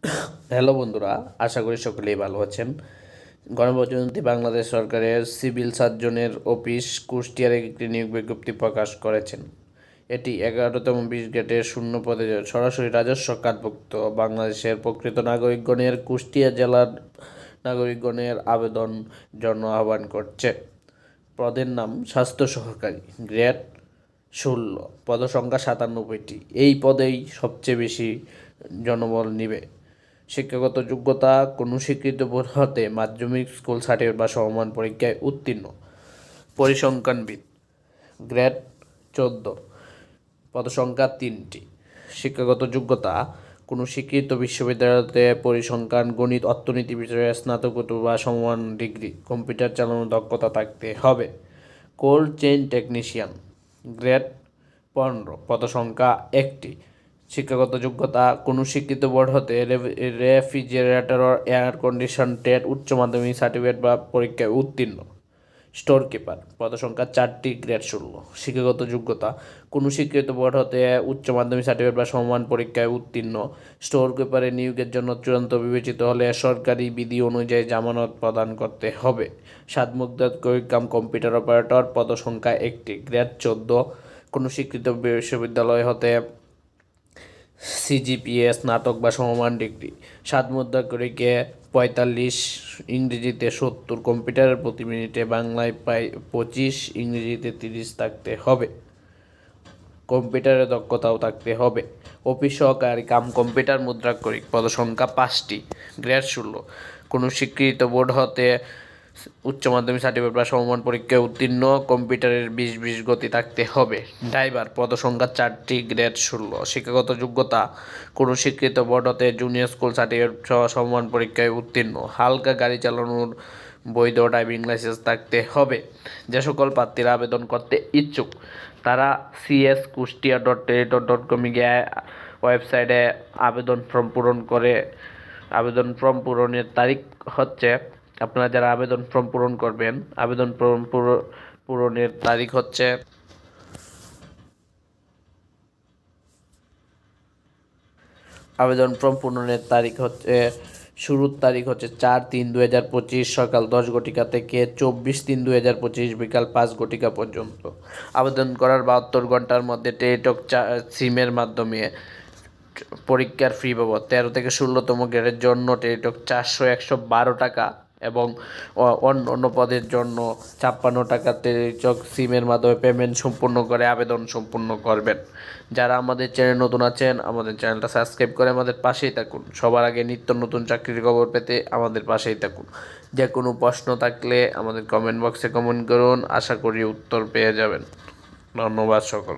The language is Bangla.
হ্যালো বন্ধুরা, আশা করি সকলেই ভালো আছেন। গণপ্রজাতন্ত্রী বাংলাদেশ সরকারের সিভিল সার্জনের অফিস কুষ্টিয়ার একটি নিয়োগ বিজ্ঞপ্তি প্রকাশ করেছেন। এটি 11তম 20 গ্রেডের শূন্য পদে সরাসরি রাজস্ব খাতভুক্ত বাংলাদেশের প্রকৃত নাগরিকগণের কুষ্টিয়া জেলার নাগরিকগণের আবেদন জন্য আহ্বান করছে। পদের নাম স্বাস্থ্য সহকারী, গ্রেড 16, পদসংখ্যা 97টি। এই পদেই সবচেয়ে বেশি জনবল নিবে। শিক্ষাগত যোগ্যতা: কোনো স্বীকৃত বোর্ড হতে মাধ্যমিক, স্কুল সার্টিফিকেট বা সমমান পরীক্ষায় উত্তীর্ণ। পরিসংখ্যানবিদ, গ্রেড 14, পদসংখ্যা 3টি। শিক্ষাগত যোগ্যতা: কোনো স্বীকৃত বিশ্ববিদ্যালয়তে পরিসংখ্যান, গণিত, অর্থনীতি বিষয়ে স্নাতকোত্তর বা সমমান ডিগ্রি, কম্পিউটার চালানোর দক্ষতা থাকতে হবে। কোল্ড চেইন টেকনিশিয়ান, গ্রেড 15, পদসংখ্যা 1টি। শিক্ষাগত যোগ্যতা: কোনো স্বীকৃত বোর্ড হতে রেফ্রিজারেটর, এয়ার কন্ডিশন ট্রেড, উচ্চ মাধ্যমিক সার্টিফিকেট বা পরীক্ষায় উত্তীর্ণ। স্টোর কিপার, পদসংখ্যা 4টি, গ্রেড 16। শিক্ষাগত যোগ্যতা: কোনো স্বীকৃত বোর্ড হতে উচ্চ মাধ্যমিক সার্টিফিকেট বা সমমান পরীক্ষায় উত্তীর্ণ। স্টোর কিপারের নিয়োগের জন্য চূড়ান্ত বিবেচিত হলে সরকারি বিধি অনুযায়ী জামানত প্রদান করতে হবে। সাতমুদ্রাক্ষরিক কম্পিউটার অপারেটর, পদসংখ্যা 1টি, গ্রেড 14। কোনো স্বীকৃত বিশ্ববিদ্যালয় হতে সিজিপিএ স্নাতক বা সমমান ডিগ্রি। সাতমুদ্রাক্ষরিকে 45, ইংরেজিতে 70, কম্পিউটারের প্রতি মিনিটে বাংলায় 25, ইংরেজিতে 30 থাকতে হবে। কম্পিউটারের দক্ষতাও থাকতে হবে। অফিস সহকারী কম্পিউটার মুদ্রাক্ষরিক, পদসংখ্যা 5টি, গ্রেড 16। কোনো স্বীকৃত বোর্ড হতে উচ্চ মাধ্যমিক সার্টিফিকেট বা সমমান পরীক্ষায় উত্তীর্ণ। কম্পিউটারের 20 গতি থাকতে হবে। ড্রাইভার, পদসংখ্যা 4টি, গ্রেড 16। শিক্ষাগত যোগ্যতা: কোনো স্বীকৃত বোর্ড হতে জুনিয়র স্কুল সার্টিফিকেট সহ সমমান পরীক্ষায় উত্তীর্ণ। হালকা গাড়ি চালানোর বৈধ ড্রাইভিং লাইসেন্স থাকতে হবে। যে সকল প্রার্থীরা আবেদন করতে ইচ্ছুক তারা cs.kushtia.teletor.com গিয়ে ওয়েবসাইটে আবেদন ফর্ম পূরণের তারিখ হচ্ছে, আপনারা যারা আবেদন ফর্ম পূরণ করবেন, আবেদন ফর্ম পূরণের তারিখ হচ্ছে শুরুর তারিখ হচ্ছে 4/3/2025 সকাল 10 ঘটিকা থেকে 24/3/2025 বিকাল 5 ঘটিকা পর্যন্ত। আবেদন করার 72 ঘন্টার মধ্যে টেলিটক সিমের মাধ্যমে পরীক্ষার ফি বাবদ 13 থেকে 16তম গ্রেডের জন্য টেলিটক 112 টাকা এবং অন্য পদের জন্য 56 টাকা টেলিটক সিমের মাধ্যমে পেমেন্ট সম্পূর্ণ করে আবেদন সম্পূর্ণ করবেন। যারা আমাদের চ্যানেল নতুন আছেন, আমাদের চ্যানেলটা সাবস্ক্রাইব করে আমাদের পাশেই থাকুন। সবার আগে নিত্য নতুন চাকরির খবর পেতে আমাদের পাশেই থাকুন। যে কোনো প্রশ্ন থাকলে আমাদের কমেন্ট বক্সে কমেন্ট করুন, আশা করি উত্তর পেয়ে যাবেন। ধন্যবাদ সকল।